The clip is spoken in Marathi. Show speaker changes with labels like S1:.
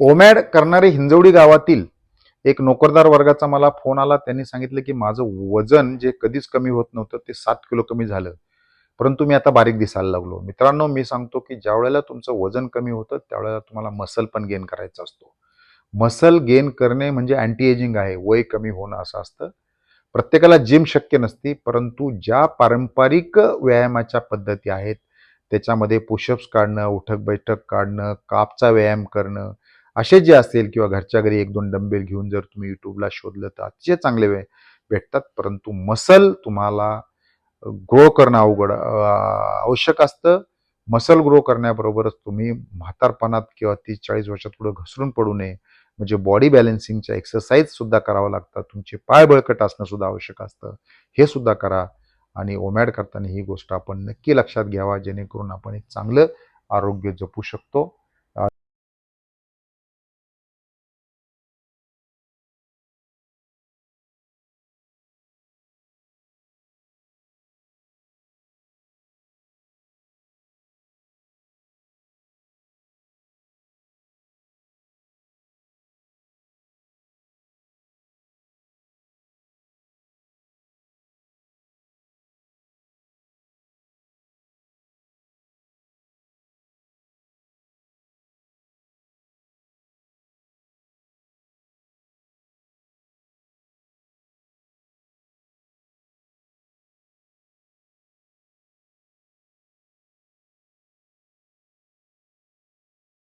S1: ओमॅड करणारे हिंजवडी गावातील एक नोकरदार वर्गाचा मला फोन आला. त्यांनी सांगितलं की माझं वजन जे कधीच कमी होत नव्हतं ते 7 किलो कमी झालं, परंतु मी आता बारीक दिसायला लागलो. मित्रांनो, मी सांगतो की ज्या वेळेला तुमचं वजन कमी होतं त्यावेळेला तुम्हाला मसल पण गेन करायचा असतो. मसल गेन करणे म्हणजे अँटी एजिंग आहे, वय कमी होणं असं असतं. प्रत्येकाला जिम शक्य नसते, परंतु ज्या पारंपरिक व्यायामाच्या पद्धती आहेत त्याच्यामध्ये पुशअप्स काढणं, उठक बैठक काढणं, कापचा व्यायाम करणं, असे जे असतील किंवा घरच्या घरी 1-2 डंबेल घेऊन जर तुम्ही युट्यूबला शोधलं तर अतिशय चांगले भेटतात. परंतु मसल तुम्हाला ग्रो करणं आवश्यक असतं. मसल ग्रो करण्याबरोबरच तुम्ही म्हातारपणात किंवा 30-40 वर्षात पुढे घसरून पडू नये, म्हणजे बॉडी बॅलन्सिंगच्या एक्सरसाइज सुद्धा करावं लागतात. तुमचे पाय बळकट असणं सुद्धा आवश्यक असतं. हे सुद्धा करा आणि ओमॅड करताना ही गोष्ट आपण नक्की लक्षात घ्यावा, जेणेकरून आपण एक चांगलं आरोग्य जपू शकतो.